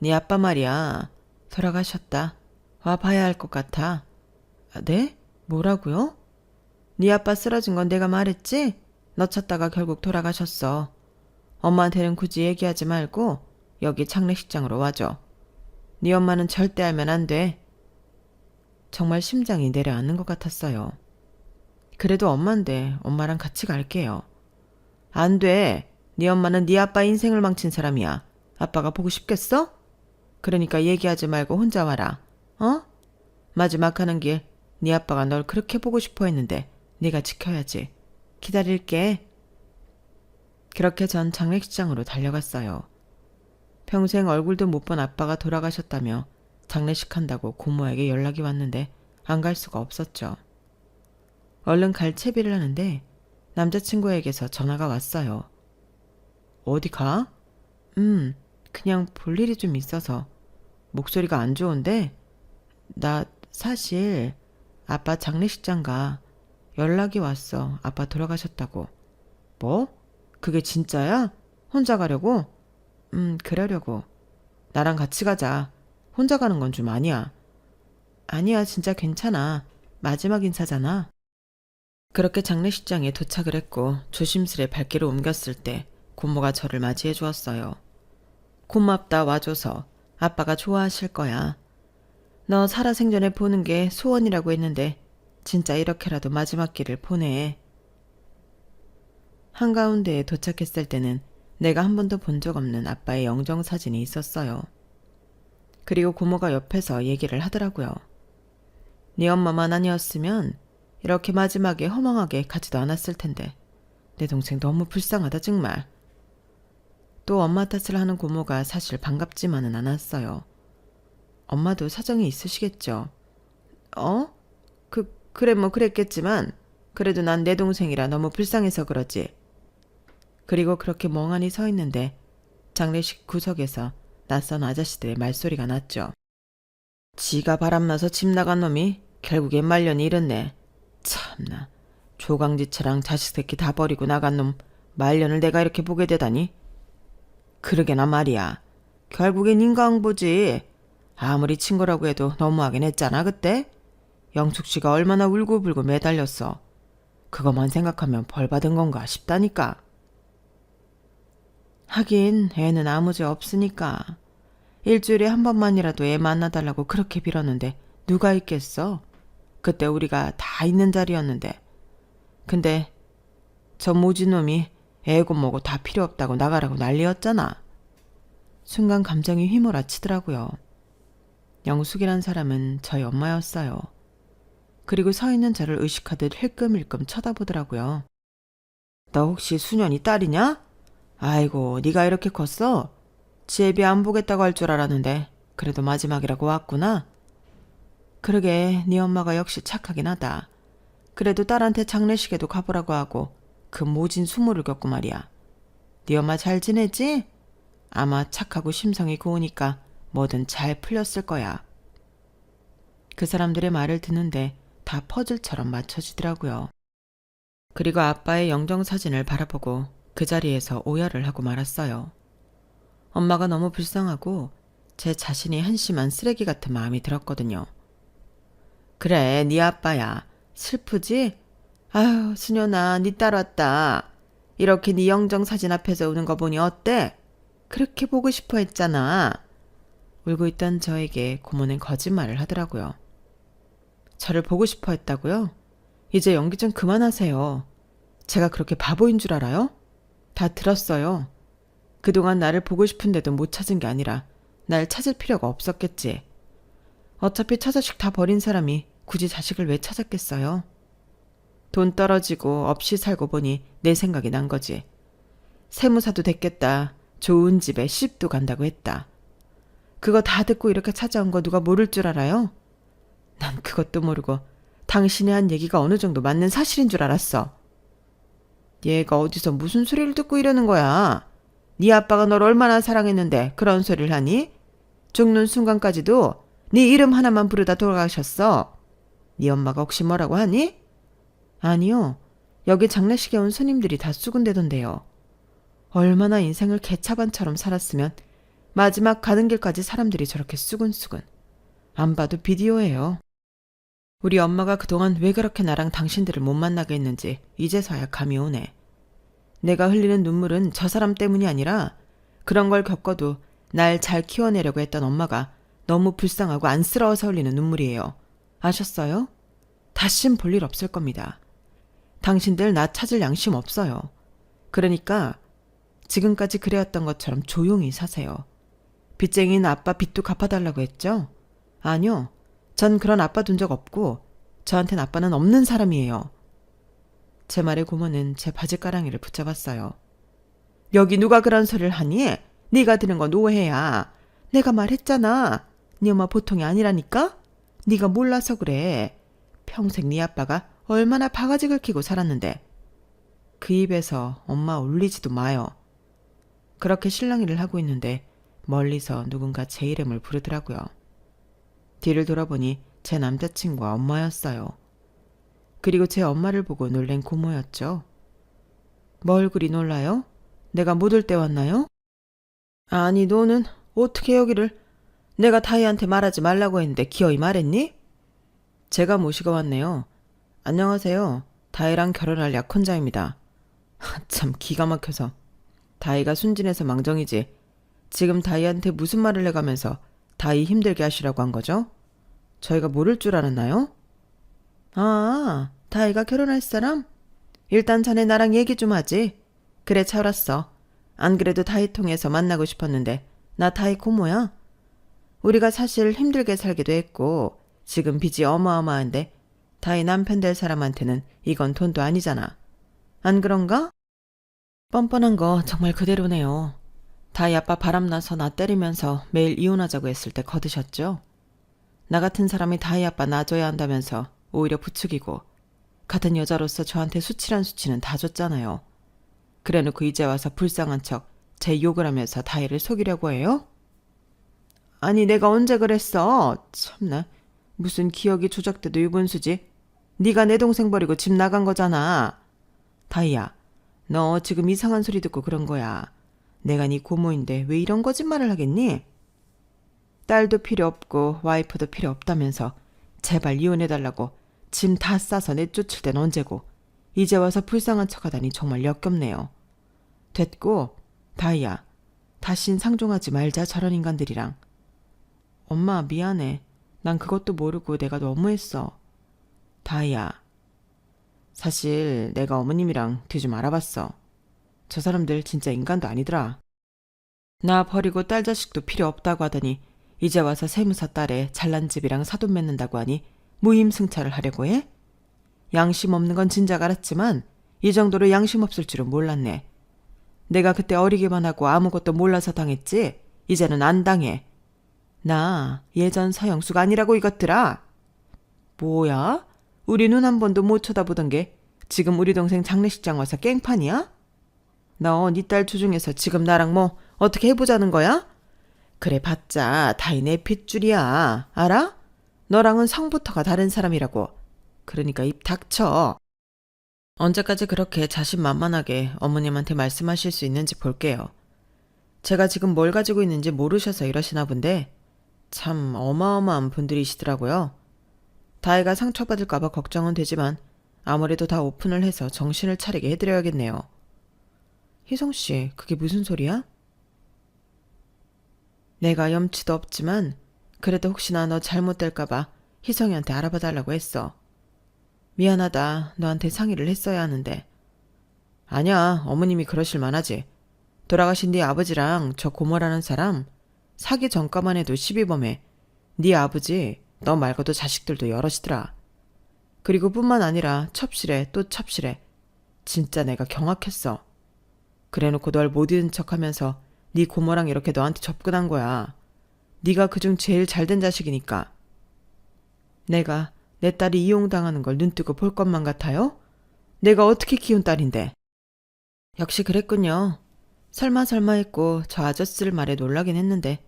네 아빠 말이야. 돌아가셨다. 와 봐야 할 것 같아. 네? 뭐라고요? 네 아빠 쓰러진 건 내가 말했지? 너 찾다가 결국 돌아가셨어. 엄마한테는 굳이 얘기하지 말고 여기 장례식장으로 와줘. 네 엄마는 절대 알면 안 돼. 정말 심장이 내려앉는 것 같았어요. 그래도 엄마인데 엄마랑 같이 갈게요. 안 돼. 네 엄마는 네 아빠 인생을 망친 사람이야. 아빠가 보고 싶겠어? 그러니까 얘기하지 말고 혼자 와라. 어? 마지막 가는 길 네 아빠가 널 그렇게 보고 싶어 했는데 네가 지켜야지. 기다릴게. 그렇게 전 장례식장으로 달려갔어요. 평생 얼굴도 못 본 아빠가 돌아가셨다며 장례식 한다고 고모에게 연락이 왔는데 안 갈 수가 없었죠. 얼른 갈 채비를 하는데 남자친구에게서 전화가 왔어요. 어디 가? 그냥 볼 일이 좀 있어서. 목소리가 안 좋은데? 나 사실 아빠 장례식장 가. 연락이 왔어. 아빠 돌아가셨다고. 뭐? 그게 진짜야? 혼자 가려고? 그러려고. 나랑 같이 가자. 혼자 가는 건 좀 아니야. 아니야, 진짜 괜찮아. 마지막 인사잖아. 그렇게 장례식장에 도착을 했고 조심스레 발길을 옮겼을 때 고모가 저를 맞이해 주었어요. 고맙다 와줘서. 아빠가 좋아하실 거야. 너 살아생전에 보는 게 소원이라고 했는데 진짜 이렇게라도 마지막 길을 보내. 한가운데에 도착했을 때는 내가 한 번도 본 적 없는 아빠의 영정사진이 있었어요. 그리고 고모가 옆에서 얘기를 하더라고요. 네 엄마만 아니었으면 이렇게 마지막에 허망하게 가지도 않았을 텐데 내 동생 너무 불쌍하다 정말. 또 엄마 탓을 하는 고모가 사실 반갑지만은 않았어요. 엄마도 사정이 있으시겠죠. 그래 뭐 그랬겠지만 그래도 난 내 동생이라 너무 불쌍해서 그러지. 그리고 그렇게 멍하니 서 있는데 장례식 구석에서 낯선 아저씨들의 말소리가 났죠. 지가 바람나서 집 나간 놈이 결국엔 말년이 이렇네. 참나, 조강지처랑 자식 새끼 다 버리고 나간 놈 말년을 내가 이렇게 보게 되다니. 그러게나 말이야. 결국엔 인과응보지. 아무리 친구라고 해도 너무하긴 했잖아 그때. 영숙 씨가 얼마나 울고불고 매달렸어. 그것만 생각하면 벌 받은 건가 싶다니까. 하긴 애는 아무 죄 없으니까. 일주일에 한 번만이라도 애 만나달라고 그렇게 빌었는데 누가 있겠어. 그때 우리가 다 있는 자리였는데. 근데 저 모진놈이 애고 뭐고 다 필요 없다고 나가라고 난리였잖아. 순간 감정이 휘몰아치더라고요. 영숙이란 사람은 저희 엄마였어요. 그리고 서 있는 저를 의식하듯 힐끔힐끔 쳐다보더라고요. 너 혹시 수년이 딸이냐? 아이고, 네가 이렇게 컸어? 지애비 안 보겠다고 할 줄 알았는데 그래도 마지막이라고 왔구나. 그러게 네 엄마가 역시 착하긴 하다. 그래도 딸한테 장례식에도 가보라고 하고 그 모진 수모를 겪고 말이야. 네 엄마 잘 지내지? 아마 착하고 심성이 고우니까 뭐든 잘 풀렸을 거야. 그 사람들의 말을 듣는데 다 퍼즐처럼 맞춰지더라고요. 그리고 아빠의 영정사진을 바라보고 그 자리에서 오열을 하고 말았어요. 엄마가 너무 불쌍하고 제 자신이 한심한 쓰레기 같은 마음이 들었거든요. 그래, 네 아빠야. 슬프지? 아유, 수년아, 네 딸 왔다. 이렇게 네 영정사진 앞에서 우는 거 보니 어때? 그렇게 보고 싶어 했잖아. 울고 있던 저에게 고모는 거짓말을 하더라고요. 저를 보고 싶어 했다고요? 이제 연기 좀 그만하세요. 제가 그렇게 바보인 줄 알아요? 다 들었어요. 그동안 나를 보고 싶은데도 못 찾은 게 아니라 날 찾을 필요가 없었겠지. 어차피 처자식 다 버린 사람이 굳이 자식을 왜 찾았겠어요? 돈 떨어지고 없이 살고 보니 내 생각이 난 거지. 세무사도 됐겠다. 좋은 집에 시집도 간다고 했다. 그거 다 듣고 이렇게 찾아온 거 누가 모를 줄 알아요? 난 그것도 모르고 당신이 한 얘기가 어느 정도 맞는 사실인 줄 알았어. 얘가 어디서 무슨 소리를 듣고 이러는 거야? 네 아빠가 널 얼마나 사랑했는데 그런 소리를 하니? 죽는 순간까지도 네 이름 하나만 부르다 돌아가셨어. 네 엄마가 혹시 뭐라고 하니? 아니요. 여기 장례식에 온 손님들이 다 수군대던데요. 얼마나 인생을 개차반처럼 살았으면 마지막 가는 길까지 사람들이 저렇게 수근수근. 안 봐도 비디오예요. 우리 엄마가 그동안 왜 그렇게 나랑 당신들을 못 만나게 했는지 이제서야 감이 오네. 내가 흘리는 눈물은 저 사람 때문이 아니라 그런 걸 겪어도 날 잘 키워내려고 했던 엄마가 너무 불쌍하고 안쓰러워서 흘리는 눈물이에요. 아셨어요? 다신 볼 일 없을 겁니다. 당신들 나 찾을 양심 없어요. 그러니까 지금까지 그래왔던 것처럼 조용히 사세요. 빚쟁이는 아빠 빚도 갚아달라고 했죠? 아니요. 전 그런 아빠 둔 적 없고 저한텐 아빠는 없는 사람이에요. 제 말에 고모는 제 바지가랑이를 붙잡았어요. 여기 누가 그런 소리를 하니? 네가 들은 건 오해야. 내가 말했잖아. 네 엄마 보통이 아니라니까? 네가 몰라서 그래. 평생 네 아빠가 얼마나 바가지 긁히고 살았는데. 그 입에서 엄마 울리지도 마요. 그렇게 실랑이를 하고 있는데 멀리서 누군가 제 이름을 부르더라고요. 뒤를 돌아보니 제 남자친구와 엄마였어요. 그리고 제 엄마를 보고 놀란 고모였죠. 뭘 그리 놀라요? 내가 못 올 때 왔나요? 아니 너는 어떻게 여기를. 내가 다희한테 말하지 말라고 했는데 기어이 말했니? 제가 모시고 왔네요. 안녕하세요. 다희랑 결혼할 약혼자입니다. 참 기가 막혀서. 다희가 순진해서 망정이지. 지금 다희한테 무슨 말을 해가면서 다희 힘들게 하시라고 한 거죠? 저희가 모를 줄 알았나요? 아, 다희가 결혼할 사람? 일단 자네 나랑 얘기 좀 하지. 그래 잘 왔어. 안 그래도 다희 통해서 만나고 싶었는데 나 다희 고모야. 우리가 사실 힘들게 살기도 했고 지금 빚이 어마어마한데 다희 남편 될 사람한테는 이건 돈도 아니잖아. 안 그런가? 뻔뻔한 거 정말 그대로네요. 다희 아빠 바람나서 나 때리면서 매일 이혼하자고 했을 때 거드셨죠? 나 같은 사람이 다희 아빠 놔줘야 한다면서 오히려 부추기고 같은 여자로서 저한테 수치란 수치는 다 줬잖아요. 그래놓고 이제 와서 불쌍한 척 제 욕을 하면서 다희를 속이려고 해요? 아니 내가 언제 그랬어? 참나 무슨 기억이 조작돼도 유분수지. 네가 내 동생 버리고 집 나간 거잖아. 다희야 너 지금 이상한 소리 듣고 그런 거야. 내가 네 고모인데 왜 이런 거짓말을 하겠니? 딸도 필요 없고 와이프도 필요 없다면서 제발 이혼해달라고 짐 다 싸서 내쫓을 땐 언제고 이제 와서 불쌍한 척하다니 정말 역겹네요. 됐고 다희야 다신 상종하지 말자 저런 인간들이랑. 엄마 미안해. 난 그것도 모르고 내가 너무했어. 다희야 사실 내가 어머님이랑 뒤 좀 알아봤어. 저 사람들 진짜 인간도 아니더라. 나 버리고 딸 자식도 필요 없다고 하더니 이제 와서 세무사 딸에 잘난 집이랑 사돈 맺는다고 하니 무임승차를 하려고 해? 양심 없는 건 진작 알았지만 이 정도로 양심 없을 줄은 몰랐네. 내가 그때 어리기만 하고 아무것도 몰라서 당했지 이제는 안 당해. 나 예전 서영수가 아니라고 이것들아. 뭐야? 우리 눈 한 번도 못 쳐다보던 게 지금 우리 동생 장례식장 와서 깽판이야? 너 네 딸 주중에서 지금 나랑 뭐 어떻게 해보자는 거야? 그래 봤자 다희 내 핏줄이야. 알아? 너랑은 성부터가 다른 사람이라고. 그러니까 입 닥쳐. 언제까지 그렇게 자신만만하게 어머님한테 말씀하실 수 있는지 볼게요. 제가 지금 뭘 가지고 있는지 모르셔서 이러시나 본데 참 어마어마한 분들이시더라고요. 다희가 상처받을까 봐 걱정은 되지만 아무래도 다 오픈을 해서 정신을 차리게 해드려야겠네요. 희성씨, 그게 무슨 소리야? 내가 염치도 없지만 그래도 혹시나 너 잘못될까 봐 희성이한테 알아봐달라고 했어. 미안하다. 너한테 상의를 했어야 하는데. 아니야. 어머님이 그러실 만하지. 돌아가신 네 아버지랑 저 고모라는 사람 사기 전까만 해도 시비범해. 네 아버지 너 말고도 자식들도 여럿이더라. 그리고 뿐만 아니라 첩실해 또 첩실해. 진짜 내가 경악했어. 그래놓고 널 못 잊은 척하면서 네 고모랑 이렇게 너한테 접근한 거야. 네가 그중 제일 잘된 자식이니까. 내가 내 딸이 이용당하는 걸 눈뜨고 볼 것만 같아요? 내가 어떻게 키운 딸인데. 역시 그랬군요. 설마 했고 저 아저씨들 말에 놀라긴 했는데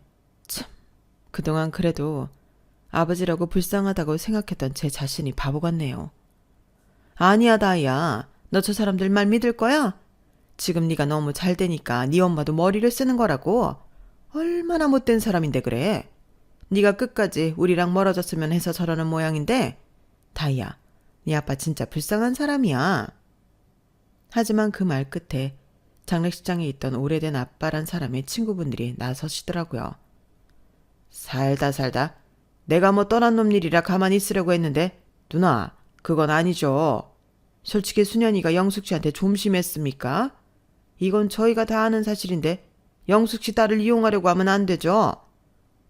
참 그동안 그래도 아버지라고 불쌍하다고 생각했던 제 자신이 바보 같네요. 아니야 다희야. 너 저 사람들 말 믿을 거야? 지금 네가 너무 잘 되니까 네 엄마도 머리를 쓰는 거라고. 얼마나 못된 사람인데 그래. 네가 끝까지 우리랑 멀어졌으면 해서 저러는 모양인데. 다희야, 네 아빠 진짜 불쌍한 사람이야. 하지만 그 말 끝에 장례식장에 있던 오래된 아빠란 사람의 친구분들이 나서시더라고요. 살다 내가 뭐 떠난 놈 일이라 가만히 있으려고 했는데 누나 그건 아니죠. 솔직히 수년이가 영숙 씨한테 좀 심했습니까? 이건 저희가 다 아는 사실인데 영숙 씨 딸을 이용하려고 하면 안 되죠.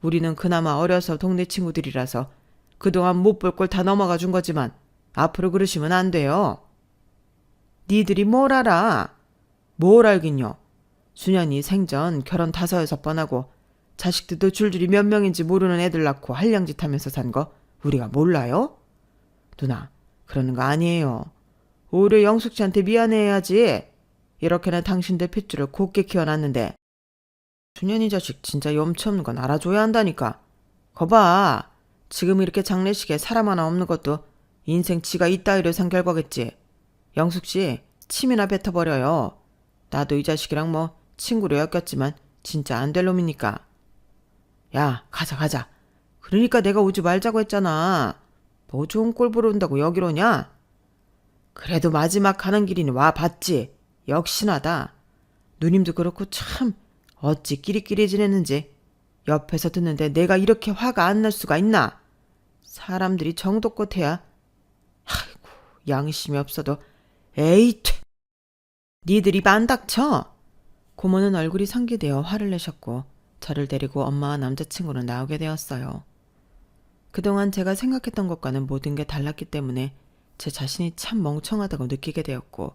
우리는 그나마 어려서 동네 친구들이라서 그동안 못 볼 걸 다 넘어가 준 거지만 앞으로 그러시면 안 돼요. 니들이 뭘 알아? 뭘 알긴요. 수년이 생전 결혼 5-6번 하고 자식들도 줄줄이 몇 명인지 모르는 애들 낳고 한량짓 하면서 산 거 우리가 몰라요? 누나, 그러는 거 아니에요. 오히려 영숙 씨한테 미안해야지. 이렇게나 당신들 핏줄을 곱게 키워놨는데. 준현이 자식 진짜 염치 없는 건 알아줘야 한다니까. 거봐. 지금 이렇게 장례식에 사람 하나 없는 것도 인생 지가 이따위로 산 결과겠지. 영숙 씨 침이나 뱉어버려요. 나도 이 자식이랑 뭐 친구로 엮였지만 진짜 안 될 놈이니까. 야, 가자. 그러니까 내가 오지 말자고 했잖아. 뭐 좋은 꼴 보러 온다고 여기로 오냐? 그래도 마지막 가는 길이니 와 봤지. 역시나다. 누님도 그렇고 참 어찌 끼리끼리 지냈는지 옆에서 듣는데 내가 이렇게 화가 안 날 수가 있나? 사람들이 정도껏 해야. 아이고, 양심이 없어도. 에이, 니들이 입 안 닥쳐. 고모는 얼굴이 상기되어 화를 내셨고 저를 데리고 엄마와 남자친구는 나오게 되었어요. 그동안 제가 생각했던 것과는 모든 게 달랐기 때문에 제 자신이 참 멍청하다고 느끼게 되었고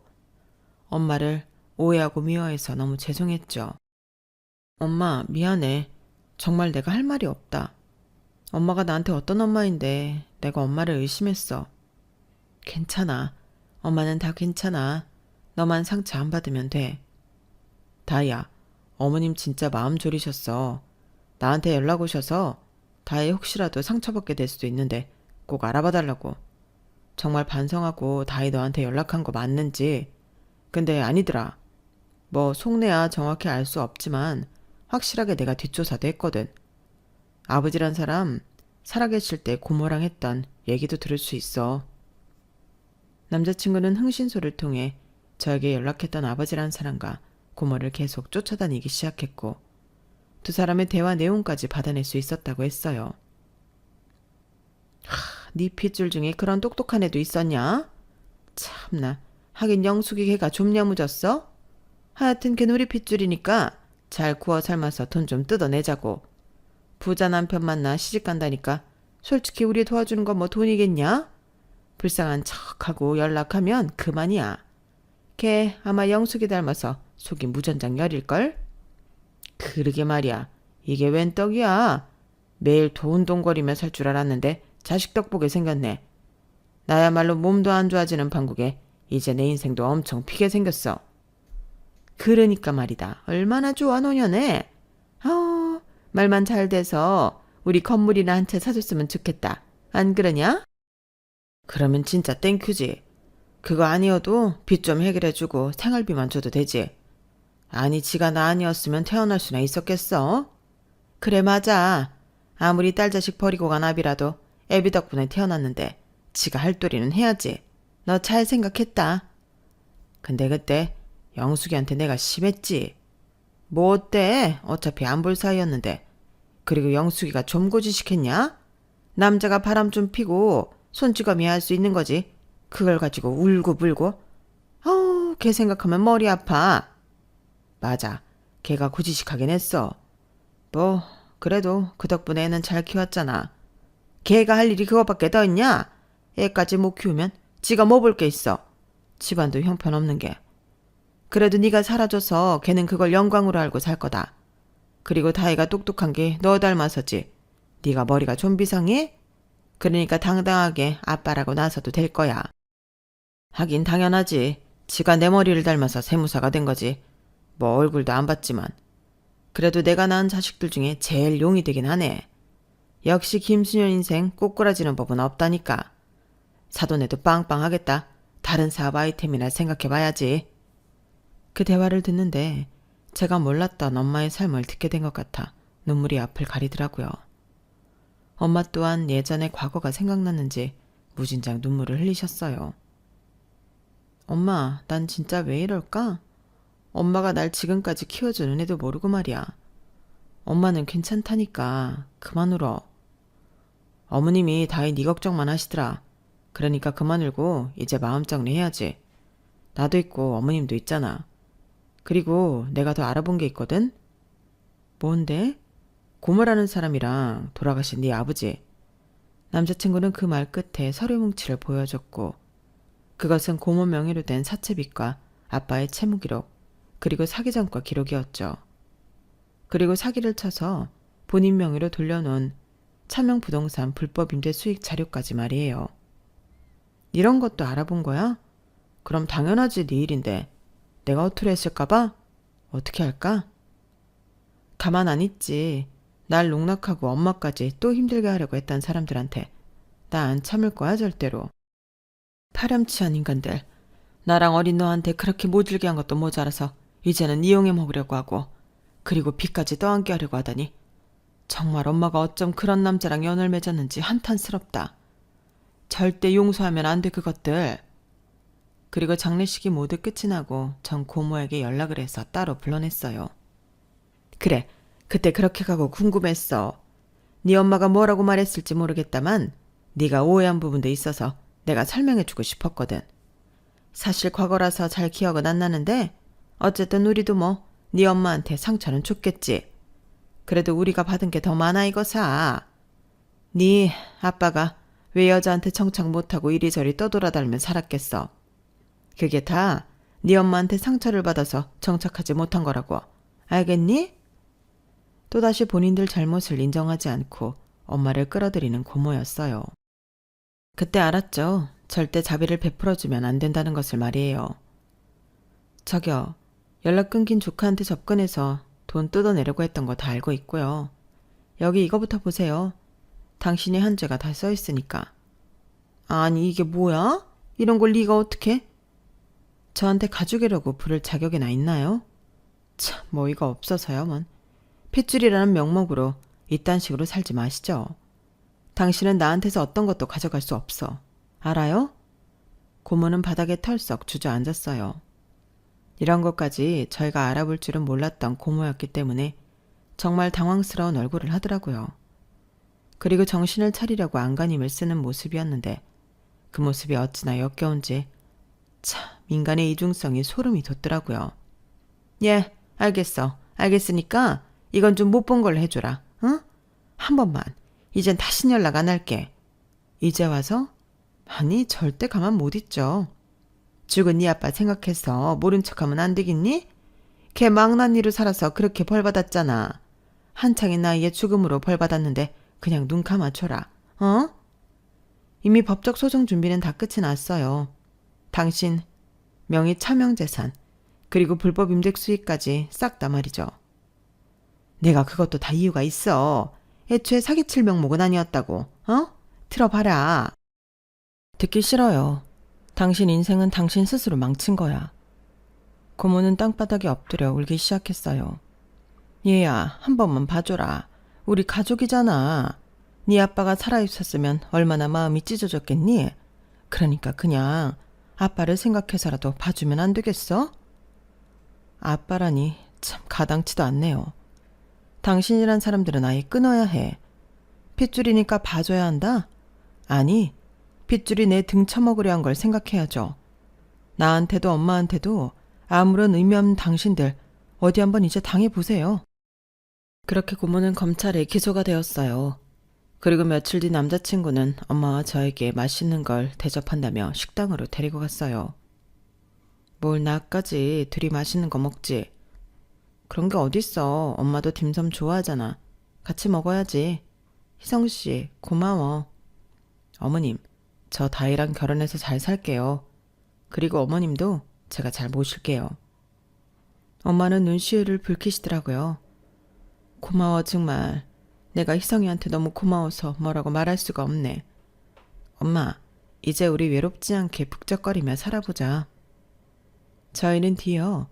엄마를 오해하고 미워해서 너무 죄송했죠. 엄마, 미안해. 정말 내가 할 말이 없다. 엄마가 나한테 어떤 엄마인데 내가 엄마를 의심했어. 괜찮아. 엄마는 다 괜찮아. 너만 상처 안 받으면 돼. 다희야, 어머님 진짜 마음 졸이셨어. 나한테 연락 오셔서 다희 혹시라도 상처받게 될 수도 있는데 꼭 알아봐 달라고. 정말 반성하고 다희 너한테 연락한 거 맞는지. 근데 아니더라. 뭐 속내야 정확히 알 수 없지만 확실하게 내가 뒷조사도 했거든. 아버지란 사람 살아계실 때 고모랑 했던 얘기도 들을 수 있어. 남자친구는 흥신소를 통해 저에게 연락했던 아버지란 사람과 고모를 계속 쫓아다니기 시작했고 두 사람의 대화 내용까지 받아낼 수 있었다고 했어요. 네 핏줄 중에 그런 똑똑한 애도 있었냐? 참나, 하긴 영숙이 걔가 좀 야무졌어? 하여튼 걔는 우리 핏줄이니까 잘 구워 삶아서 돈 좀 뜯어내자고. 부자 남편 만나 시집간다니까 솔직히 우리 도와주는 건 뭐 돈이겠냐? 불쌍한 척하고 연락하면 그만이야. 걔 아마 영숙이 닮아서 속이 무전장 열일걸? 그러게 말이야. 이게 웬 떡이야. 매일 돈돈거리며 살 줄 알았는데 자식 덕보게 생겼네. 나야말로 몸도 안 좋아지는 판국에 이제 내 인생도 엄청 피게 생겼어. 그러니까 말이다. 얼마나 좋아 노년에. 말만 잘 돼서 우리 건물이나 한 채 사줬으면 좋겠다. 안 그러냐? 그러면 진짜 땡큐지. 그거 아니어도 빚 좀 해결해주고 생활비만 줘도 되지. 아니 지가 나 아니었으면 태어날 수나 있었겠어? 그래 맞아. 아무리 딸 자식 버리고 간 아비라도 애비 덕분에 태어났는데 지가 할 도리는 해야지. 너 잘 생각했다. 근데 그때 영숙이한테 내가 심했지. 뭐 어때? 어차피 안 볼 사이였는데. 그리고 영숙이가 좀고지식했냐? 남자가 바람 좀 피고 손찌검이 할 수 있는 거지. 그걸 가지고 울고불고. 걔 생각하면 머리 아파. 맞아. 걔가 고지식하긴 했어. 뭐 그래도 그 덕분에 애는 잘 키웠잖아. 걔가 할 일이 그거밖에 더 있냐? 애까지 못 키우면 지가 뭐 볼 게 있어. 집안도 형편없는 게. 그래도 네가 살아줘서 걔는 그걸 영광으로 알고 살 거다. 그리고 다희가 똑똑한 게 너 닮아서지. 네가 머리가 좀 비상해? 그러니까 당당하게 아빠라고 나서도 될 거야. 하긴 당연하지. 지가 내 머리를 닮아서 세무사가 된 거지. 뭐 얼굴도 안 봤지만. 그래도 내가 낳은 자식들 중에 제일 용이 되긴 하네. 역시 김수년 인생 꼬꾸라지는 법은 없다니까. 사돈에도 빵빵하겠다. 다른 사업 아이템이나 생각해봐야지. 그 대화를 듣는데 제가 몰랐던 엄마의 삶을 듣게 된 것 같아 눈물이 앞을 가리더라고요. 엄마 또한 예전의 과거가 생각났는지 무진장 눈물을 흘리셨어요. 엄마, 난 진짜 왜 이럴까? 엄마가 날 지금까지 키워준 은혜도 모르고 말이야. 엄마는 괜찮다니까. 그만 울어. 어머님이 다이 네 걱정만 하시더라. 그러니까 그만 울고 이제 마음 정리해야지. 나도 있고 어머님도 있잖아. 그리고 내가 더 알아본 게 있거든? 뭔데? 고모라는 사람이랑 돌아가신 네 아버지. 남자친구는 그 말 끝에 서류 뭉치를 보여줬고 그것은 고모 명의로 된 사채빚과 아빠의 채무 기록 그리고 사기 전과 기록이었죠. 그리고 사기를 쳐서 본인 명의로 돌려놓은 차명 부동산 불법 임대 수익 자료까지 말이에요. 이런 것도 알아본 거야? 그럼 당연하지 네 일인데. 내가 허투루 했을까봐? 어떻게 할까? 가만 안 있지. 날 농락하고 엄마까지 또 힘들게 하려고 했던 사람들한테 나 안 참을 거야 절대로. 파렴치한 인간들. 나랑 어린 너한테 그렇게 모질게 한 것도 모자라서 이제는 이용해 먹으려고 하고 그리고 빚까지 떠안게 하려고 하다니. 정말 엄마가 어쩜 그런 남자랑 연을 맺었는지 한탄스럽다. 절대 용서하면 안 돼 그것들. 그리고 장례식이 모두 끝이 나고 전 고모에게 연락을 해서 따로 불러냈어요. 그래, 그때 그렇게 가고 궁금했어. 네 엄마가 뭐라고 말했을지 모르겠다만 네가 오해한 부분도 있어서 내가 설명해주고 싶었거든. 사실 과거라서 잘 기억은 안 나는데 어쨌든 우리도 뭐 네 엄마한테 상처는 줬겠지. 그래도 우리가 받은 게 더 많아 이거사. 네 아빠가 왜 여자한테 청착 못하고 이리저리 떠돌아다니며 살았겠어. 그게 다 네 엄마한테 상처를 받아서 정착하지 못한 거라고. 알겠니? 또다시 본인들 잘못을 인정하지 않고 엄마를 끌어들이는 고모였어요. 그때 알았죠. 절대 자비를 베풀어주면 안 된다는 것을 말이에요. 저기요. 연락 끊긴 조카한테 접근해서 돈 뜯어내려고 했던 거 다 알고 있고요. 여기 이거부터 보세요. 당신이 한 죄가 다 써있으니까. 아니 이게 뭐야? 이런 걸 네가 어떻게? 저한테 가족이라고 부를 자격이나 있나요? 참 어이가 없어서요 뭔. 핏줄이라는 명목으로 이딴 식으로 살지 마시죠. 당신은 나한테서 어떤 것도 가져갈 수 없어. 알아요? 고모는 바닥에 털썩 주저앉았어요. 이런 것까지 저희가 알아볼 줄은 몰랐던 고모였기 때문에 정말 당황스러운 얼굴을 하더라고요. 그리고 정신을 차리려고 안간힘을 쓰는 모습이었는데 그 모습이 어찌나 역겨운지 참 인간의 이중성이 소름이 돋더라고요. 예, 알겠어. 알겠으니까 이건 좀 못 본 걸로 해줘라. 응? 한 번만. 이젠 다신 연락 안 할게. 이제 와서? 아니 절대 가만 못 있죠. 죽은 네 아빠 생각해서 모른 척하면 안 되겠니? 걔 망나니로 살아서 그렇게 벌받았잖아. 한창의 나이에 죽음으로 벌받았는데 그냥 눈 감아줘라. 어? 이미 법적 소송 준비는 다 끝이 났어요. 당신 명의 차명재산 그리고 불법 임대 수익까지 싹 다 말이죠. 내가 그것도 다 이유가 있어. 애초에 사기칠 명목은 아니었다고. 어? 들어봐라. 듣기 싫어요. 당신 인생은 당신 스스로 망친 거야. 고모는 땅바닥에 엎드려 울기 시작했어요. 얘야, 한 번만 봐줘라. 우리 가족이잖아. 네 아빠가 살아있었으면 얼마나 마음이 찢어졌겠니? 그러니까 그냥 아빠를 생각해서라도 봐주면 안 되겠어? 아빠라니 참 가당치도 않네요. 당신이란 사람들은 아예 끊어야 해. 핏줄이니까 봐줘야 한다? 아니, 핏줄이 내 등 쳐먹으려 한 걸 생각해야죠. 나한테도 엄마한테도 아무런 의미 없는 당신들 어디 한번 이제 당해보세요. 그렇게 고모는 검찰에 기소가 되었어요. 그리고 며칠 뒤 남자친구는 엄마와 저에게 맛있는 걸 대접한다며 식당으로 데리고 갔어요. 뭘 나까지 둘이 맛있는 거 먹지. 그런 게 어딨어. 엄마도 딤섬 좋아하잖아. 같이 먹어야지. 희성씨 고마워. 어머님 저 다희랑 결혼해서 잘 살게요. 그리고 어머님도 제가 잘 모실게요. 엄마는 눈시울을 붉히시더라고요. 고마워 정말. 내가 희성이한테 너무 고마워서 뭐라고 말할 수가 없네. 엄마 이제 우리 외롭지 않게 북적거리며 살아보자. 저희는 뒤이어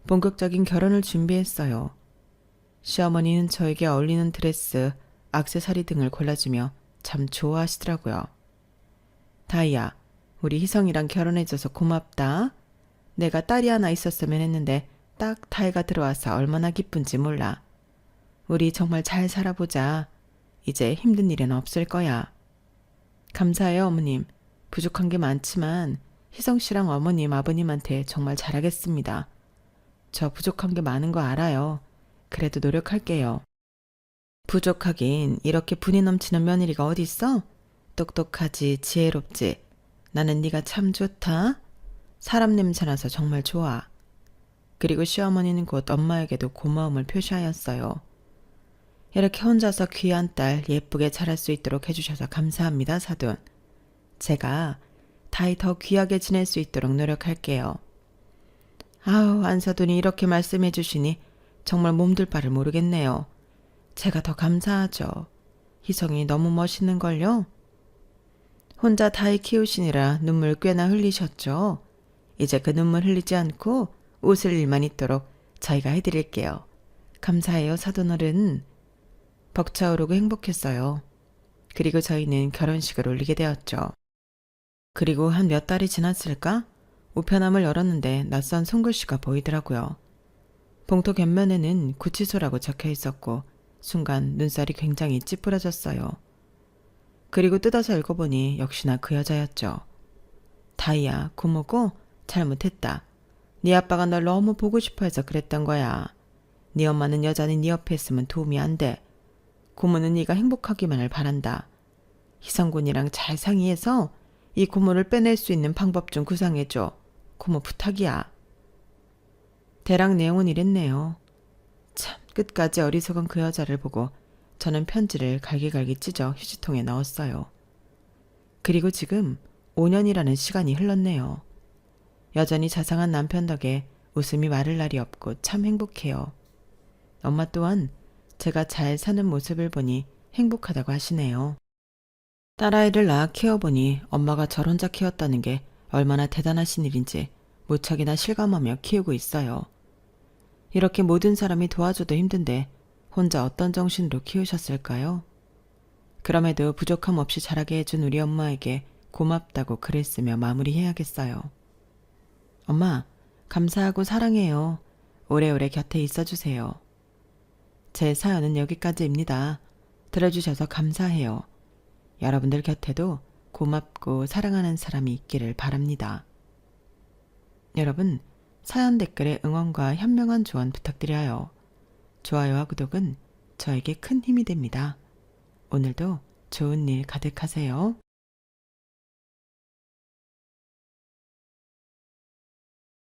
본격적인 결혼을 준비했어요. 시어머니는 저에게 어울리는 드레스, 액세서리 등을 골라주며 참 좋아하시더라고요. 다희야, 우리 희성이랑 결혼해줘서 고맙다. 내가 딸이 하나 있었으면 했는데 딱 다희가 들어와서 얼마나 기쁜지 몰라. 우리 정말 잘 살아보자. 이제 힘든 일은 없을 거야. 감사해요 어머님. 부족한 게 많지만 희성씨랑 어머님, 아버님한테 정말 잘하겠습니다. 저 부족한 게 많은 거 알아요. 그래도 노력할게요. 부족하긴 이렇게 분이 넘치는 며느리가 어디 있어? 똑똑하지, 지혜롭지. 나는 네가 참 좋다. 사람 냄새나서 정말 좋아. 그리고 시어머니는 곧 엄마에게도 고마움을 표시하였어요. 이렇게 혼자서 귀한 딸 예쁘게 자랄 수 있도록 해주셔서 감사합니다, 사돈. 제가 다이 더 귀하게 지낼 수 있도록 노력할게요. 아우, 안사돈이 이렇게 말씀해 주시니 정말 몸둘 바를 모르겠네요. 제가 더 감사하죠. 희성이 너무 멋있는걸요? 혼자 다이 키우시느라 눈물 꽤나 흘리셨죠? 이제 그 눈물 흘리지 않고 웃을 일만 있도록 저희가 해드릴게요. 감사해요, 사돈어른. 벅차오르고 행복했어요. 그리고 저희는 결혼식을 올리게 되었죠. 그리고 한 몇 달이 지났을까? 우편함을 열었는데 낯선 손글씨가 보이더라고요. 봉투 곁면에는 구치소라고 적혀 있었고 순간 눈살이 굉장히 찌푸려졌어요. 그리고 뜯어서 읽어보니 역시나 그 여자였죠. 다이야, 고모고 잘못했다. 네 아빠가 널 너무 보고 싶어 해서 그랬던 거야. 네 엄마는 여전히 네 옆에 있으면 도움이 안 돼. 고모는 네가 행복하기만을 바란다. 희성군이랑 잘 상의해서 이 고모를 빼낼 수 있는 방법 좀 구상해줘. 고모 부탁이야. 대략 내용은 이랬네요. 참, 끝까지 어리석은 그 여자를 보고 저는 편지를 갈기갈기 찢어 휴지통에 넣었어요. 그리고 지금 5년이라는 시간이 흘렀네요. 여전히 자상한 남편 덕에 웃음이 마를 날이 없고 참 행복해요. 엄마 또한 제가 잘 사는 모습을 보니 행복하다고 하시네요. 딸아이를 낳아 키워보니 엄마가 절 혼자 키웠다는 게 얼마나 대단하신 일인지 무척이나 실감하며 키우고 있어요. 이렇게 모든 사람이 도와줘도 힘든데 혼자 어떤 정신으로 키우셨을까요? 그럼에도 부족함 없이 자라게 해준 우리 엄마에게 고맙다고 글을 쓰며 마무리해야겠어요. 엄마, 감사하고 사랑해요. 오래오래 곁에 있어주세요. 제 사연은 여기까지입니다. 들어주셔서 감사해요. 여러분들 곁에도 고맙고 사랑하는 사람이 있기를 바랍니다. 여러분, 사연 댓글에 응원과 현명한 조언 부탁드려요. 좋아요와 구독은 저에게 큰 힘이 됩니다. 오늘도 좋은 일 가득하세요.